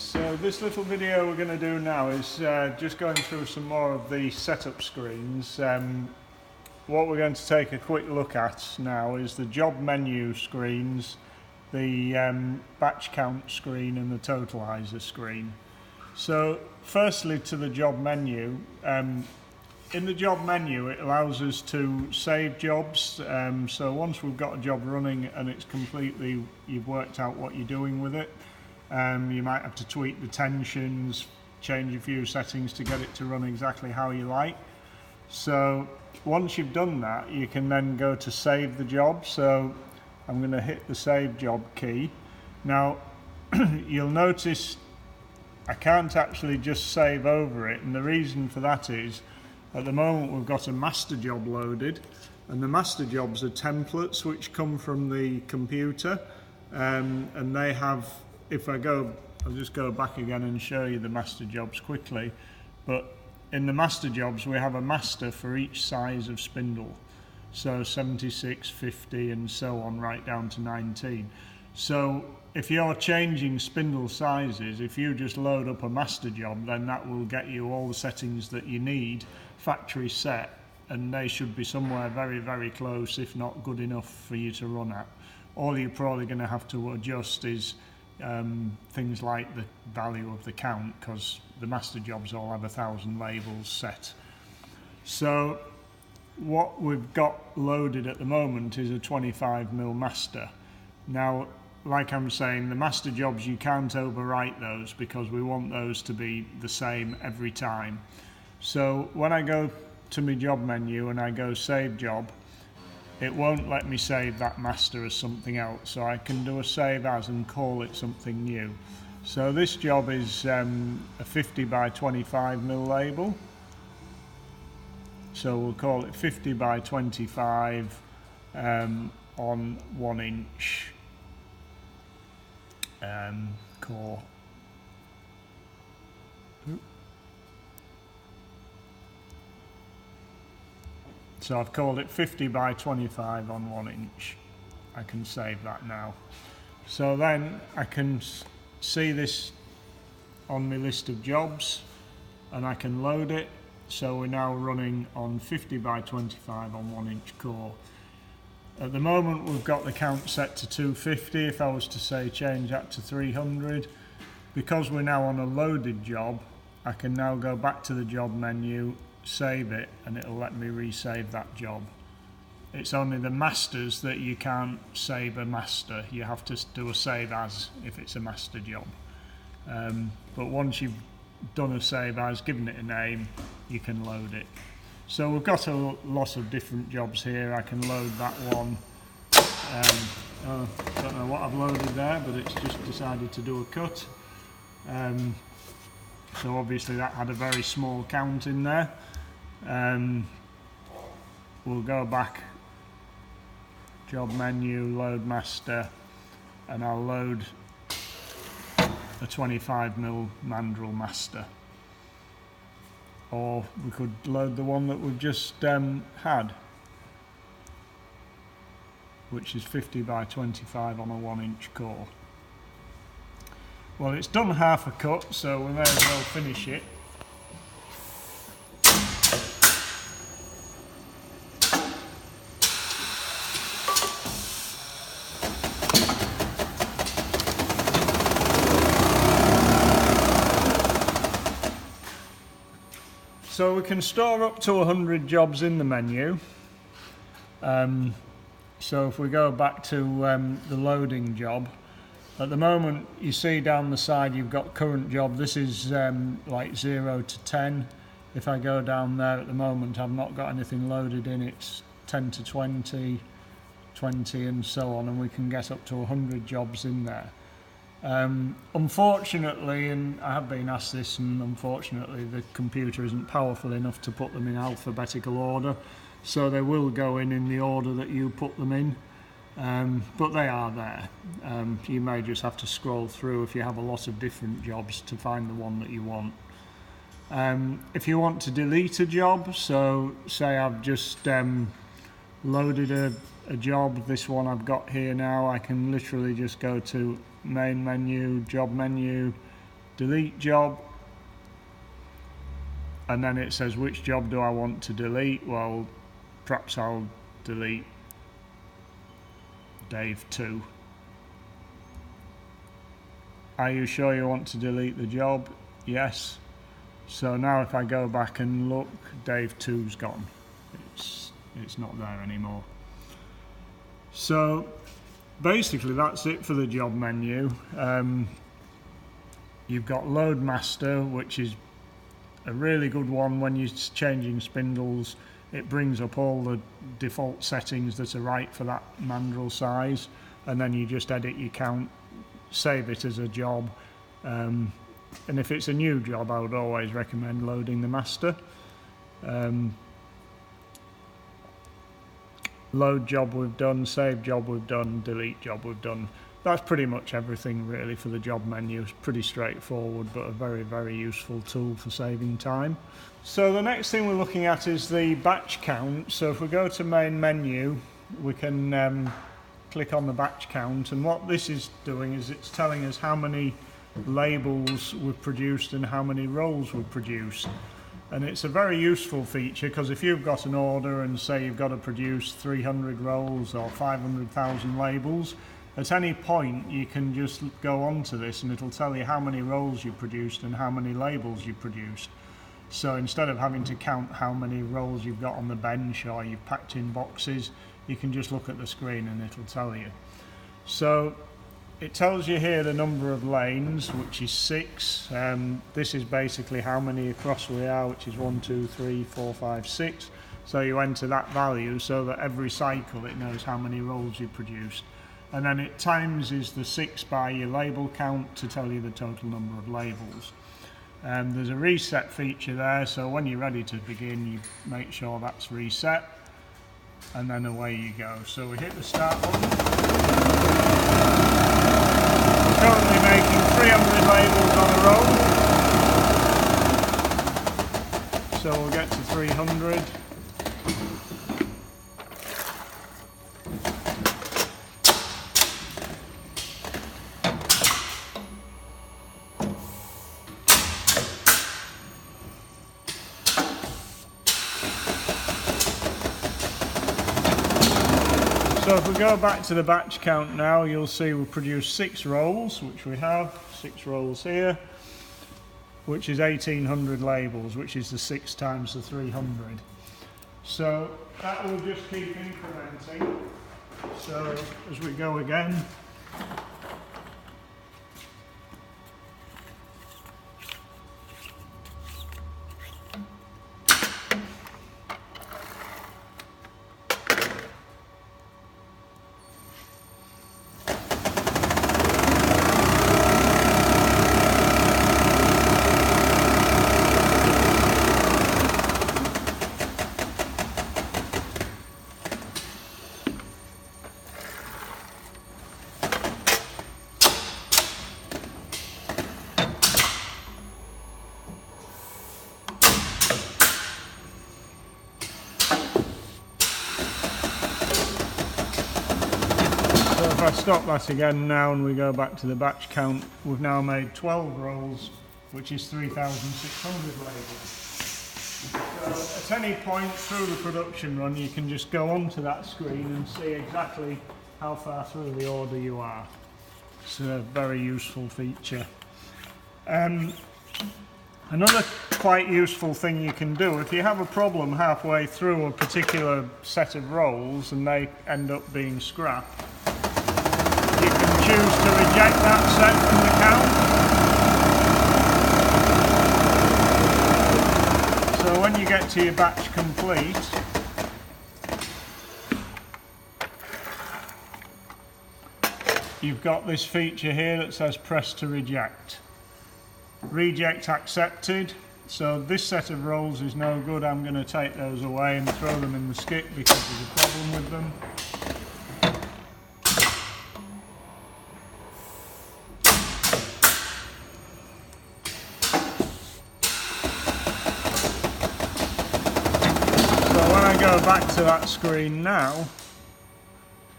So this little video we're going to do now is just going through some more of the setup screens. What we're going to take a quick look at now is the job menu screens, the batch count screen and the Totaliser screen. So firstly to the job menu. In the job menu it allows us to save jobs, so once we've got a job running and it's completely, you've worked out what you're doing with it, you might have to tweak the tensions, change a few settings to get it to run exactly how you like. So once you've done that, you can then go to save the job. So I'm going to hit the save job key. Now you'll notice I can't actually just save over it, and the reason for that is at the moment we've got a master job loaded, and the master jobs are templates which come from the computer, and they have, I'll just go back again and show you the master jobs quickly, but in the master jobs we have a master for each size of spindle, so 76, 50 and so on right down to 19. So if you're changing spindle sizes, if you just load up a master job, then that will get you all the settings that you need factory set, and they should be somewhere very, very close, if not good enough for you to run at. All you're probably going to have to adjust is things like the value of the count, because the master jobs all have 1,000 labels set. So what we've got loaded at the moment is a 25mm master. Now, like I'm saying, the master jobs, you can't overwrite those because we want those to be the same every time. So when I go to my job menu and I go save job, it won't let me save that master as something else, so I can do a save as and call it something new. So this job is a 50 by 25mm label, so we'll call it 50 by 25 on 1 inch core. So I've called it 50 by 25 on 1 inch. I can save that now. So then I can see this on my list of jobs and I can load it. So we're now running on 50 by 25 on 1 inch core. At the moment we've got the count set to 250. If I was to say change that to 300, because we're now on a loaded job, I can now go back to the job menu, save it, and it'll let me resave that job. It's only the masters that you can't save a master. You have to do a save as if it's a master job. But once you've done a save as, given it a name, you can load it. So we've got a lot of different jobs here. I can load that one. Don't know what I've loaded there, but it's just decided to do a cut. So obviously that had a very small count in there. We'll go back, job menu, load master, and I'll load a 25mm mandrel master. Or we could load the one that we've just had, which is 50 by 25 on a 1 inch core. Well, it's done half a cut, so we may as well finish it. So we can store up to 100 jobs in the menu. So if we go back to the loading job, at the moment you see down the side you've got current job. This is like 0 to 10. If I go down there at the moment, I've not got anything loaded in. It's 10 to 20, 20 and so on, and we can get up to 100 jobs in there. Unfortunately, and I have been asked this, and unfortunately the computer isn't powerful enough to put them in alphabetical order, so they will go in the order that you put them in, but they are there. You may just have to scroll through if you have a lot of different jobs to find the one that you want. If you want to delete a job, so say I've just loaded a job, this one I've got here now, I can literally just go to main menu, job menu, delete job, and then it says which job do I want to delete. Well, perhaps I'll delete Dave 2. Are you sure you want to delete the job? Yes. So now if I go back and look, Dave 2's gone. It's not there anymore. So basically that's it for the job menu. You've got Load Master, which is a really good one when you're changing spindles. It brings up all the default settings that are right for that mandrel size, and then you just edit your count, save it as a job. And if it's a new job, I would always recommend loading the master. Load job we've done, save job we've done, delete job we've done. That's pretty much everything really for the job menu. It's pretty straightforward, but a very, very useful tool for saving time. So the next thing we're looking at is the batch count. So if we go to main menu, we can click on the batch count, and what this is doing is it's telling us how many labels we've produced and how many rolls we've produced. And it's a very useful feature, because if you've got an order and say you've got to produce 300 rolls or 500,000 labels, at any point you can just go onto this and it'll tell you how many rolls you produced and how many labels you produced. So instead of having to count how many rolls you've got on the bench or you've packed in boxes, you can just look at the screen and it'll tell you. So it tells you here the number of lanes, which is 6. This is basically how many across we are, which is 1, 2, 3, 4, 5, 6. So you enter that value so that every cycle it knows how many rolls you produced. And then it times is the 6 by your label count to tell you the total number of labels. There's a reset feature there, so when you're ready to begin, you make sure that's reset, and then away you go. So we hit the start button. We're currently making 300 labels on a roll, so we'll get to 300. So if we go back to the batch count now, you'll see we produced 6 rolls, which we have, 6 rolls here, which is 1800 labels, which is the 6 times the 300. So that will just keep incrementing. So as we go again, if I stop that again now and we go back to the batch count, we've now made 12 rolls, which is 3,600 labels. So at any point through the production run, you can just go onto that screen and see exactly how far through the order you are. It's a very useful feature. Another quite useful thing you can do, if you have a problem halfway through a particular set of rolls and they end up being scrap, you can choose to reject that set from the count. So when you get to your batch complete, you've got this feature here that says press to reject. Reject accepted. So this set of rolls is no good. I'm going to take those away and throw them in the skip because there's a problem with them. Go back to that screen now,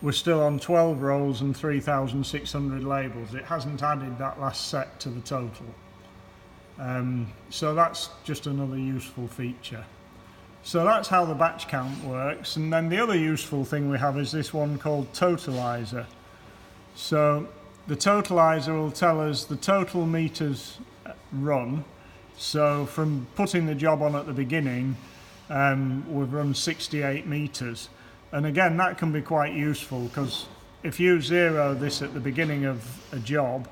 we're still on 12 rolls and 3,600 labels. It hasn't added that last set to the total. So that's just another useful feature. So that's how the batch count works, and then the other useful thing we have is this one called Totaliser. So the Totaliser will tell us the total meters run. So from putting the job on at the beginning, we've run 68 meters. And again, that can be quite useful, because if you zero this at the beginning of a job,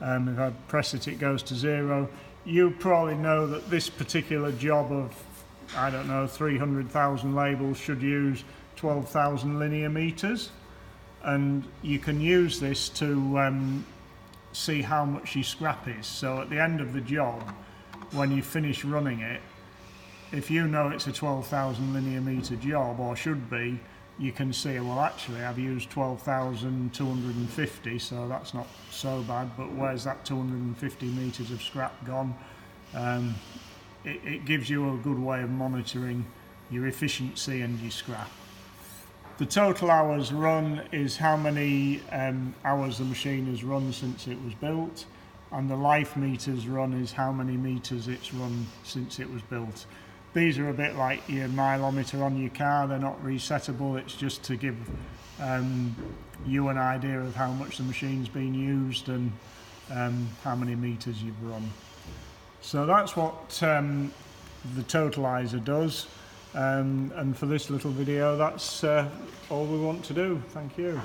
if I press it, it goes to 0, you probably know that this particular job of, I don't know, 300,000 labels should use 12,000 linear meters. And you can use this to see how much your scrap is. So at the end of the job, when you finish running it, if you know it's a 12,000 linear meter job, or should be, you can see, well, actually I've used 12,250, so that's not so bad, but where's that 250 meters of scrap gone? It gives you a good way of monitoring your efficiency and your scrap. The total hours run is how many hours the machine has run since it was built, and the life meters run is how many meters it's run since it was built. These are a bit like your mileometer on your car. They're not resettable. It's just to give you an idea of how much the machine's been used and how many meters you've run. So that's what the Totaliser does. And for this little video, that's all we want to do. Thank you.